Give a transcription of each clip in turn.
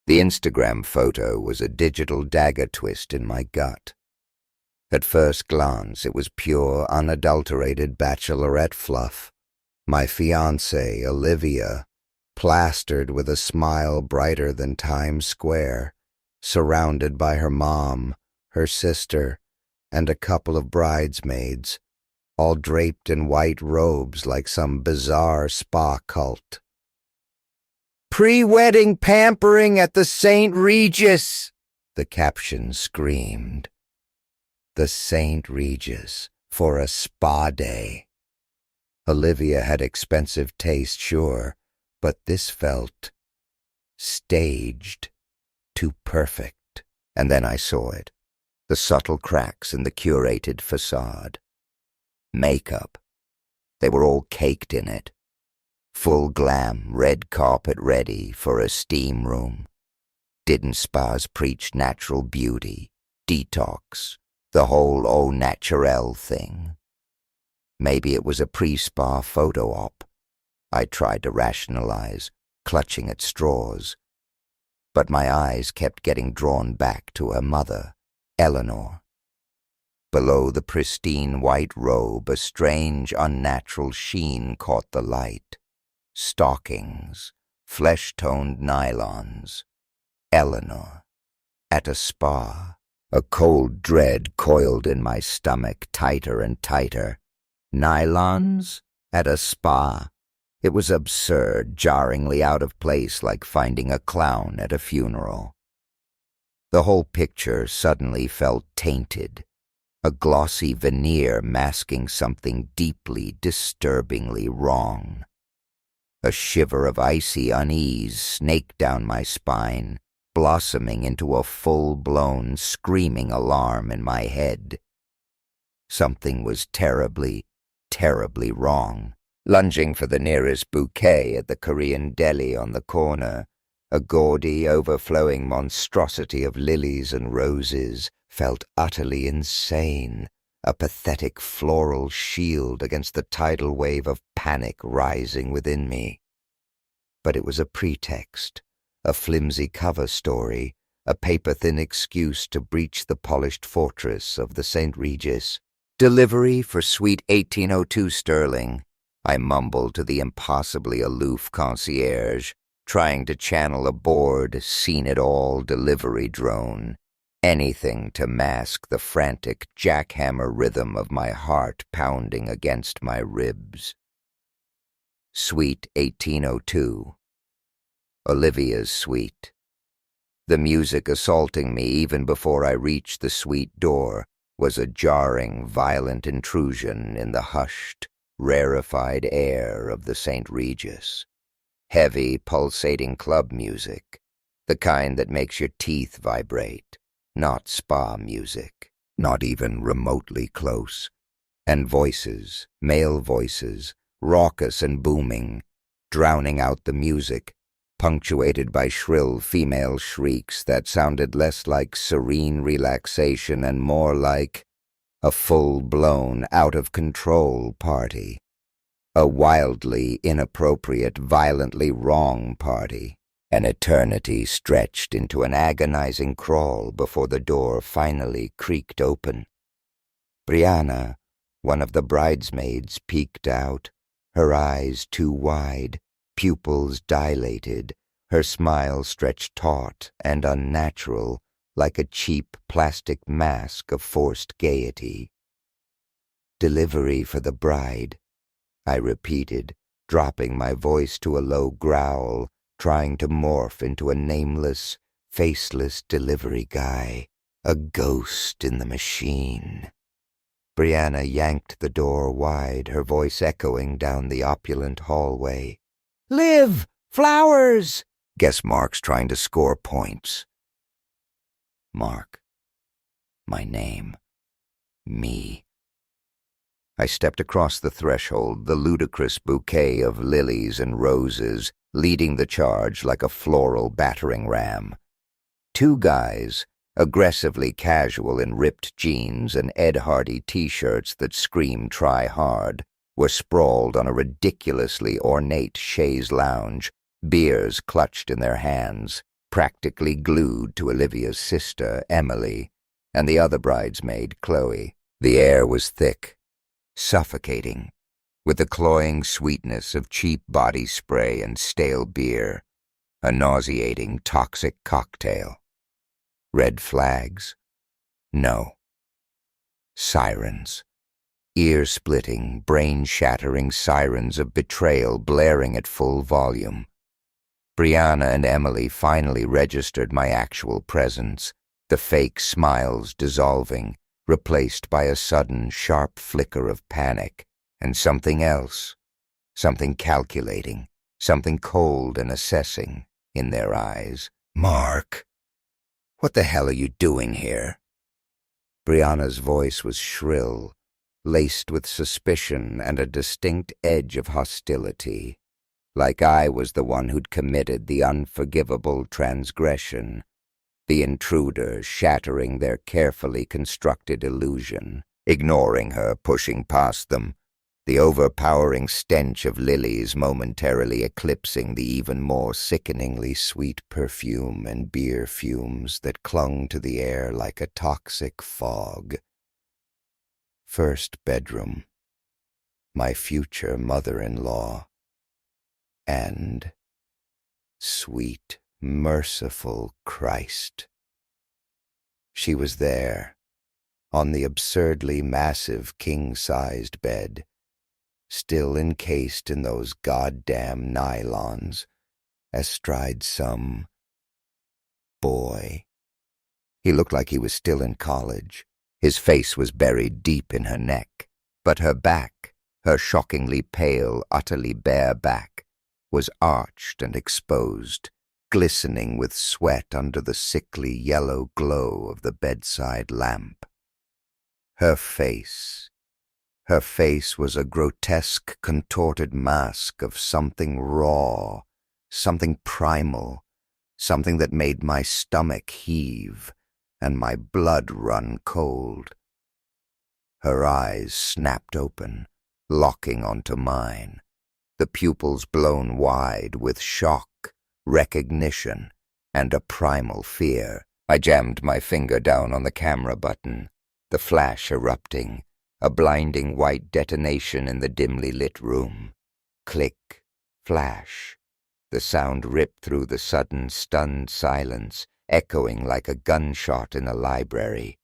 The Instagram photo was a digital dagger twist in my gut. At first glance, it was pure, unadulterated bachelorette fluff. My fiancée, Olivia, plastered with a smile brighter than Times Square, surrounded by her mom, her sister, and a couple of bridesmaids, all draped in white robes like some bizarre spa cult. "Pre-wedding pampering at the St. Regis!" the caption screamed. The St. Regis for a spa day. Olivia had expensive taste, sure, but this felt staged, too perfect. And then I saw it, the subtle cracks in the curated facade. Makeup. They were all caked in it. Full glam, red carpet ready for a steam room. Didn't spas preach natural beauty, detox, the whole au naturel thing? Maybe it was a pre-spa photo op. I tried to rationalize, clutching at straws. But my eyes kept getting drawn back to her mother, Eleanor. Below the pristine white robe, a strange, unnatural sheen caught the light. Stockings, flesh-toned nylons. Eleanor, at a spa. A cold dread coiled in my stomach, tighter and tighter. Nylons? At a spa? It was absurd, jarringly out of place, like finding a clown at a funeral. The whole picture suddenly felt tainted, a glossy veneer masking something deeply, disturbingly wrong. A shiver of icy unease snaked down my spine, blossoming into a full-blown, screaming alarm in my head. Something was terribly, terribly wrong. Lunging for the nearest bouquet at the Korean deli on the corner, a gaudy, overflowing monstrosity of lilies and roses, felt utterly insane, a pathetic floral shield against the tidal wave of panic rising within me. But it was a pretext, a flimsy cover story, a paper-thin excuse to breach the polished fortress of the St. Regis. "Delivery for Suite 1802 sterling," I mumbled to the impossibly aloof concierge, trying to channel a bored, seen-it-all delivery drone. Anything to mask the frantic jackhammer rhythm of my heart pounding against my ribs. Suite 1802. Olivia's suite. The music assaulting me even before I reached the suite door was a jarring, violent intrusion in the hushed, rarefied air of the St. Regis. Heavy, pulsating club music, the kind that makes your teeth vibrate, not spa music, not even remotely close. And voices, male voices, raucous and booming, drowning out the music, punctuated by shrill female shrieks that sounded less like serene relaxation and more like a full-blown, out-of-control party. A wildly inappropriate, violently wrong party. An eternity stretched into an agonizing crawl before the door finally creaked open. Brianna, one of the bridesmaids, peeked out, her eyes too wide, pupils dilated, her smile stretched taut and unnatural, like a cheap plastic mask of forced gaiety. "Delivery for the bride," I repeated, dropping my voice to a low growl, trying to morph into a nameless, faceless delivery guy, a ghost in the machine. Brianna yanked the door wide, her voice echoing down the opulent hallway. "Liv! Flowers!" Guess Mark's trying to score points. Mark. My name. Me. I stepped across the threshold, the ludicrous bouquet of lilies and roses, leading the charge like a floral battering ram. Two guys, aggressively casual in ripped jeans and Ed Hardy t-shirts that scream "try hard," were sprawled on a ridiculously ornate chaise lounge, beers clutched in their hands. practically glued to Olivia's sister, Emily, and the other bridesmaid, Chloe. The air was thick, suffocating, with the cloying sweetness of cheap body spray and stale beer, a nauseating, toxic cocktail. Red flags? No. Sirens. Ear-splitting, brain-shattering sirens of betrayal blaring at full volume. Brianna and Emily finally registered my actual presence, the fake smiles dissolving, replaced by a sudden, sharp flicker of panic, and something else, something calculating, something cold and assessing in their eyes. "Mark, what the hell are you doing here?" Brianna's voice was shrill, laced with suspicion and a distinct edge of hostility, like I was the one who'd committed the unforgivable transgression, the intruder shattering their carefully constructed illusion, ignoring her, pushing past them, the overpowering stench of lilies momentarily eclipsing the even more sickeningly sweet perfume and beer fumes that clung to the air like a toxic fog. First bedroom. My future mother-in-law. And, sweet, merciful Christ. She was there, on the absurdly massive king-sized bed, still encased in those goddamn nylons, astride some boy. He looked like he was still in college. His face was buried deep in her neck, but her back, her shockingly pale, utterly bare back, was arched and exposed, glistening with sweat under the sickly yellow glow of the bedside lamp. Her face was a grotesque, contorted mask of something raw, something primal, something that made my stomach heave and my blood run cold. Her eyes snapped open, locking onto mine, the pupils blown wide with shock, recognition, and a primal fear. I jammed my finger down on the camera button, the flash erupting, a blinding white detonation in the dimly lit room. Click, flash. The sound ripped through the sudden, stunned silence, echoing like a gunshot in a library.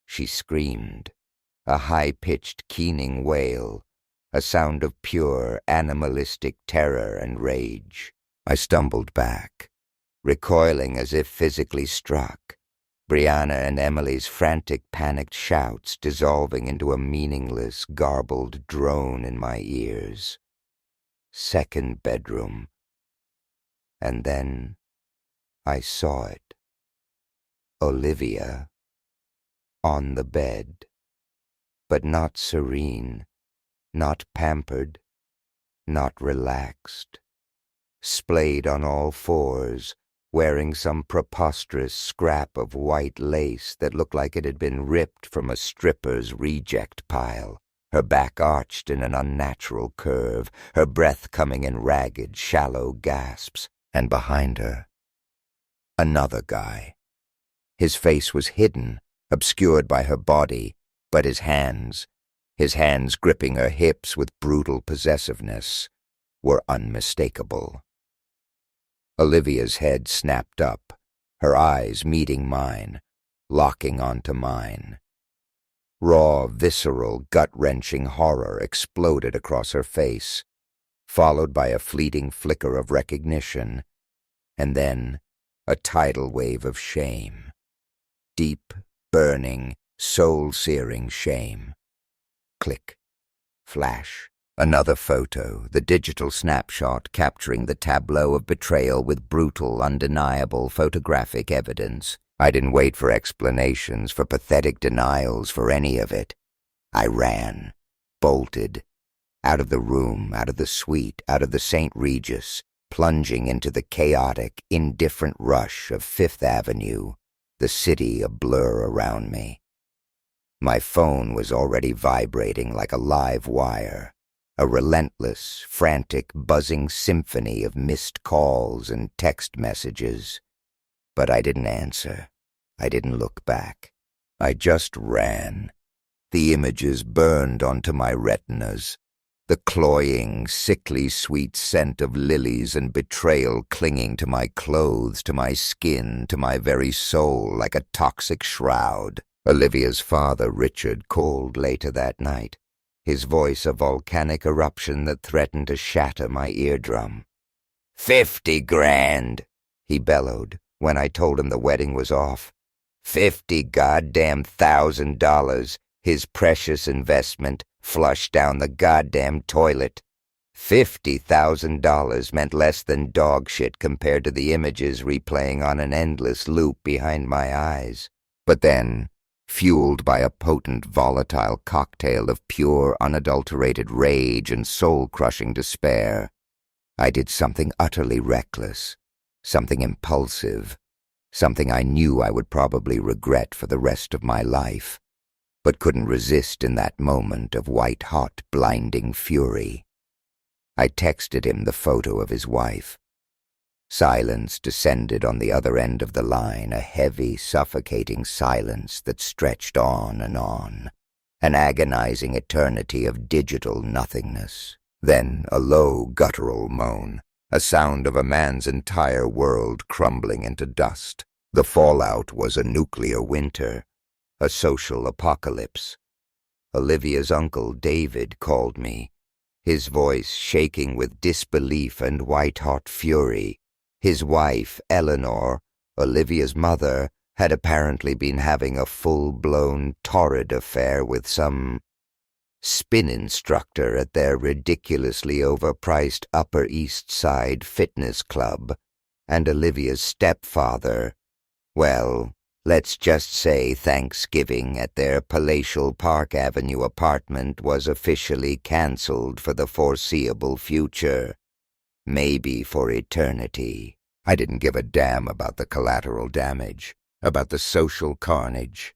She screamed, a high-pitched, keening wail, a sound of pure, animalistic terror and rage. I stumbled back, recoiling as if physically struck, Brianna and Emily's frantic, panicked shouts dissolving into a meaningless, garbled drone in my ears. Second bedroom. And then I saw it. Olivia, on the bed, but not serene, not pampered, not relaxed, splayed on all fours, wearing some preposterous scrap of white lace that looked like it had been ripped from a stripper's reject pile, her back arched in an unnatural curve, her breath coming in ragged, shallow gasps, and behind her, another guy. His face was hidden, obscured by her body, but his hands gripping her hips with brutal possessiveness, were unmistakable. Olivia's head snapped up, her eyes meeting mine, locking onto mine. Raw, visceral, gut-wrenching horror exploded across her face, followed by a fleeting flicker of recognition, and then a tidal wave of shame. Deep, burning, soul-searing shame. Click. Flash. Another photo, the digital snapshot capturing the tableau of betrayal with brutal, undeniable photographic evidence. I didn't wait for explanations, for pathetic denials, for any of it. I ran, bolted, out of the room, out of the suite, out of the St. Regis, plunging into the chaotic, indifferent rush of Fifth Avenue, the city a blur around me. My phone was already vibrating like a live wire, a relentless, frantic, buzzing symphony of missed calls and text messages. But I didn't answer. I didn't look back. I just ran. The images burned onto my retinas. The cloying, sickly sweet scent of lilies and betrayal clinging to my clothes, to my skin, to my very soul like a toxic shroud. Olivia's father, Richard, called later that night, his voice a volcanic eruption that threatened to shatter my eardrum. 50 grand, he bellowed when I told him the wedding was off. 50 goddamn $1,000, his precious investment, flushed down the goddamn toilet. $50,000 meant less than dog shit compared to the images replaying on an endless loop behind my eyes. But then, fueled by a potent, volatile cocktail of pure, unadulterated rage and soul-crushing despair, I did something utterly reckless, something impulsive, something I knew I would probably regret for the rest of my life, but couldn't resist in that moment of white-hot, blinding fury. I texted him the photo of his wife. Silence descended on the other end of the line, a heavy, suffocating silence that stretched on, an agonizing eternity of digital nothingness. Then a low, guttural moan, a sound of a man's entire world crumbling into dust. The fallout was a nuclear winter, a social apocalypse. Olivia's uncle, David, called me, his voice shaking with disbelief and white-hot fury. His wife, Eleanor, Olivia's mother, had apparently been having a full-blown, torrid affair with some spin instructor at their ridiculously overpriced Upper East Side fitness club, and Olivia's stepfather, well, let's just say Thanksgiving at their palatial Park Avenue apartment was officially cancelled for the foreseeable future. Maybe for eternity. I didn't give a damn about the collateral damage, about the social carnage.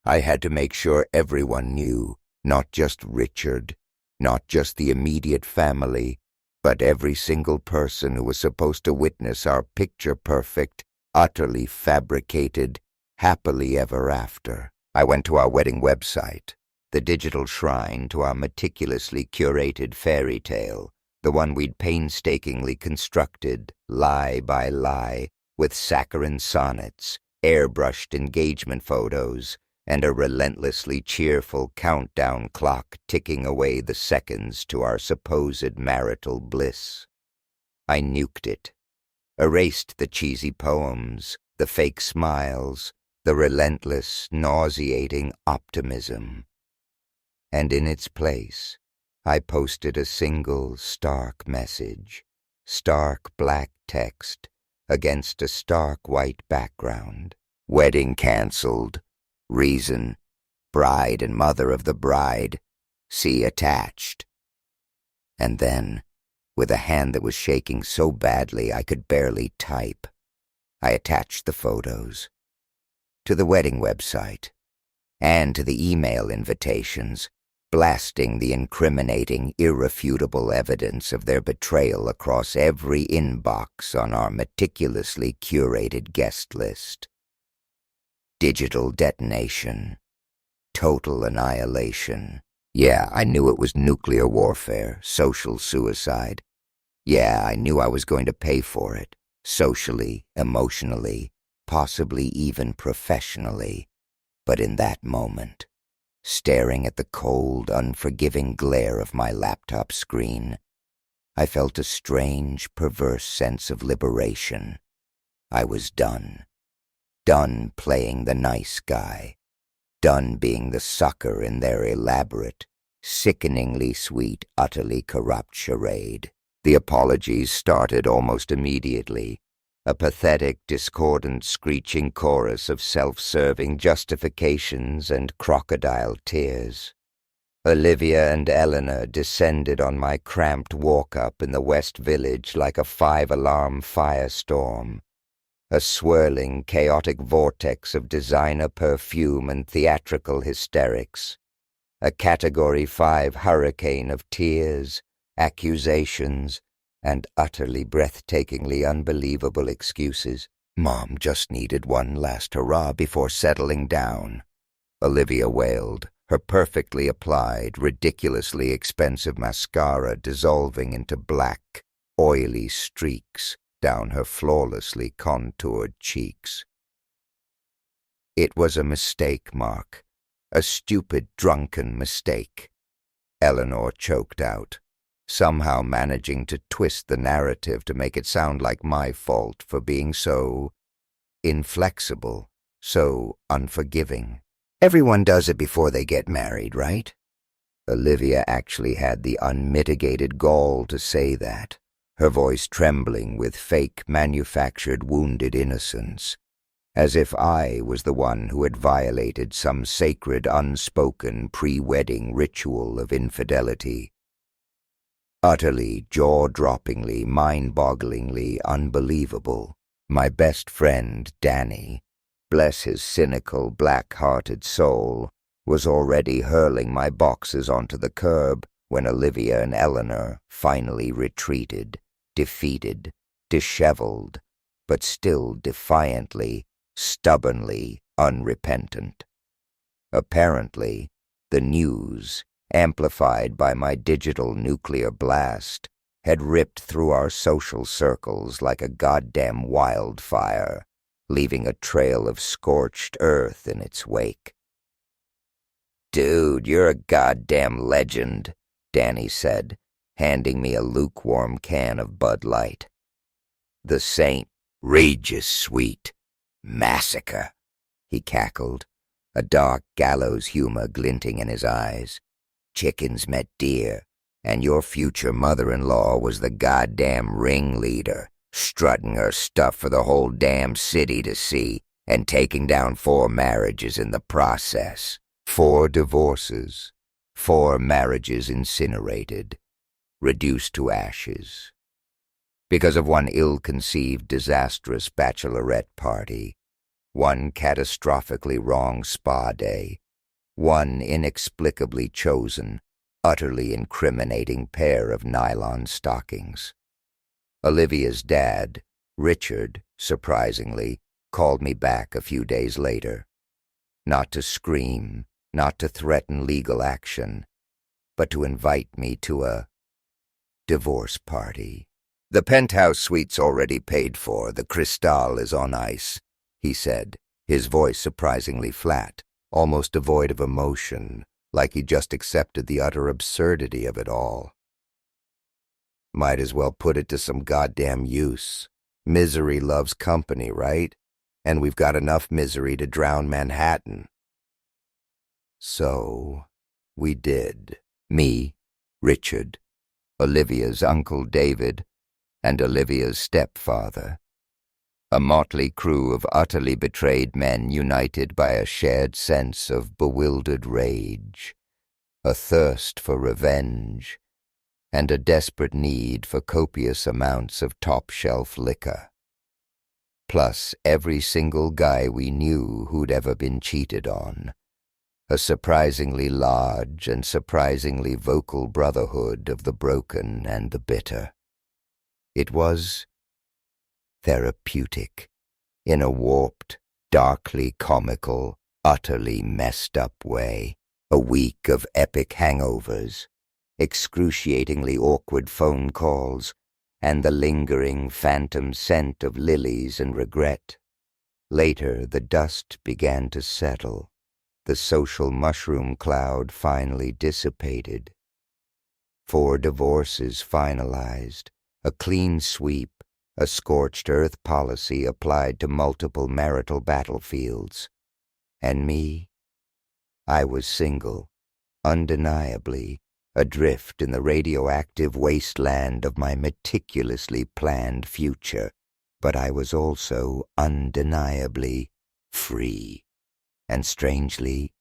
I had to make sure everyone knew, not just Richard, not just the immediate family, but every single person who was supposed to witness our picture-perfect, utterly fabricated, happily ever after. I went to our wedding website, the digital shrine to our meticulously curated fairy tale, the one we'd painstakingly constructed, lie by lie, with saccharine sonnets, airbrushed engagement photos, and a relentlessly cheerful countdown clock ticking away the seconds to our supposed marital bliss. I nuked it, erased the cheesy poems, the fake smiles, the relentless, nauseating optimism. And in its place, I posted a single stark message, stark black text against a stark white background. Wedding cancelled. Reason, bride and mother of the bride, see attached. And then, with a hand that was shaking so badly I could barely type, I attached the photos to the wedding website and to the email invitations, blasting the incriminating, irrefutable evidence of their betrayal across every inbox on our meticulously curated guest list. Digital detonation. Total annihilation. Yeah, I knew it was nuclear warfare, social suicide. Yeah, I knew I was going to pay for it, socially, emotionally, possibly even professionally. But in that moment, staring at the cold, unforgiving glare of my laptop screen, I felt a strange, perverse sense of liberation. I was done. Done playing the nice guy. Done being the sucker in their elaborate, sickeningly sweet, utterly corrupt charade. The apologies started almost immediately, a pathetic, discordant, screeching chorus of self-serving justifications and crocodile tears. Olivia and Eleanor descended on my cramped walk-up in the West Village like a 5-alarm firestorm, a swirling, chaotic vortex of designer perfume and theatrical hysterics, a Category 5 hurricane of tears, accusations, and utterly breathtakingly unbelievable excuses. Mom just needed one last hurrah before settling down, Olivia wailed, her perfectly applied, ridiculously expensive mascara dissolving into black, oily streaks down her flawlessly contoured cheeks. It was a mistake, Mark. A stupid, drunken mistake, Eleanor choked out, somehow managing to twist the narrative to make it sound like my fault for being so inflexible, so unforgiving. Everyone does it before they get married, right? Olivia actually had the unmitigated gall to say that, her voice trembling with fake, manufactured, wounded innocence, as if I was the one who had violated some sacred, unspoken, pre-wedding ritual of infidelity. Utterly, jaw-droppingly, mind-bogglingly unbelievable, my best friend, Danny, bless his cynical, black-hearted soul, was already hurling my boxes onto the curb when Olivia and Eleanor finally retreated, defeated, disheveled, but still defiantly, stubbornly unrepentant. Apparently, the news, amplified by my digital nuclear blast, had ripped through our social circles like a goddamn wildfire, leaving a trail of scorched earth in its wake. "Dude, you're a goddamn legend," Danny said, handing me a lukewarm can of Bud Light. "The St. Regis Suite Massacre," he cackled, a dark gallows humor glinting in his eyes. "Chickens met deer, and your future mother-in-law was the goddamn ringleader, strutting her stuff for the whole damn city to see, and taking down 4 marriages in the process. 4 divorces, 4 marriages incinerated, reduced to ashes. Because of one ill-conceived, disastrous bachelorette party, one catastrophically wrong spa day, one inexplicably chosen, utterly incriminating pair of nylon stockings. Olivia's dad, Richard, surprisingly, called me back a few days later. Not to scream, not to threaten legal action, but to invite me to a divorce party. "The penthouse suite's already paid for. The Cristal is on ice," he said, his voice surprisingly flat, almost devoid of emotion, like he just accepted the utter absurdity of it all. Might as well put it to some goddamn use. Misery loves company, right? And we've got enough misery to drown Manhattan. So, we did. Me, Richard, Olivia's Uncle David, and Olivia's stepfather. A motley crew of utterly betrayed men united by a shared sense of bewildered rage, a thirst for revenge, and a desperate need for copious amounts of top-shelf liquor. Plus every single guy we knew who'd ever been cheated on. A surprisingly large and surprisingly vocal brotherhood of the broken and the bitter. It was therapeutic, in a warped, darkly comical, utterly messed up way. A week of epic hangovers, excruciatingly awkward phone calls, and the lingering phantom scent of lilies and regret. Later, the dust began to settle. The social mushroom cloud finally dissipated. 4 divorces finalized, a clean sweep, a scorched earth policy applied to multiple marital battlefields. And me? I was single, undeniably, adrift in the radioactive wasteland of my meticulously planned future, but I was also undeniably free, and strangely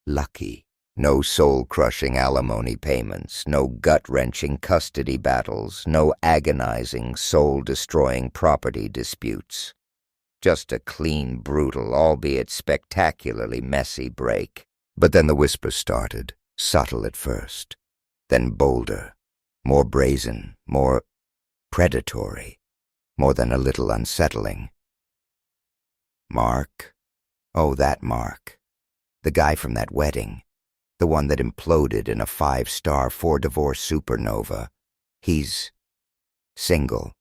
lucky. No soul-crushing alimony payments, no gut-wrenching custody battles, no agonizing, soul-destroying property disputes. Just a clean, brutal, albeit spectacularly messy break. But then the whispers started, subtle at first, then bolder, more brazen, more predatory, more than a little unsettling. Mark? Oh, that Mark. The guy from that wedding. The one that imploded in a 5-star 4-divorce supernova. He's single,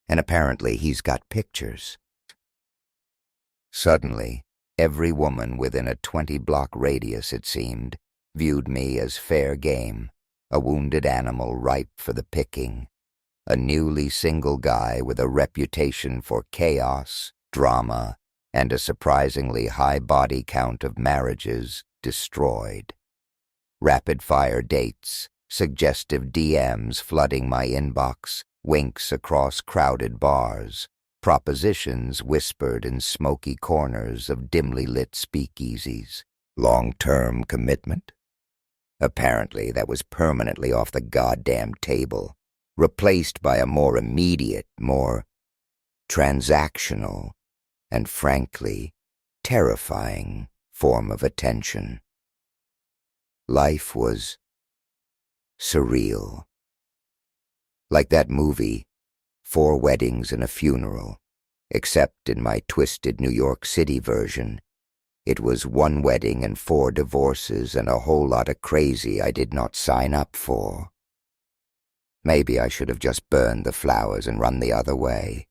and apparently he's got pictures. Suddenly, every woman within a 20-block radius, it seemed, viewed me as fair game, a wounded animal ripe for the picking, a newly single guy with a reputation for chaos, drama, and a surprisingly high body count of marriages destroyed. Rapid-fire dates, suggestive DMs flooding my inbox, winks across crowded bars, propositions whispered in smoky corners of dimly lit speakeasies. Long-term commitment? Apparently that was permanently off the goddamn table, replaced by a more immediate, more transactional, and frankly, terrifying form of attention. Life was surreal. Like that movie, 4 Weddings and a Funeral, except in my twisted New York City version, it was 1 wedding and 4 divorces and a whole lot of crazy I did not sign up for. Maybe I should have just burned the flowers and run the other way.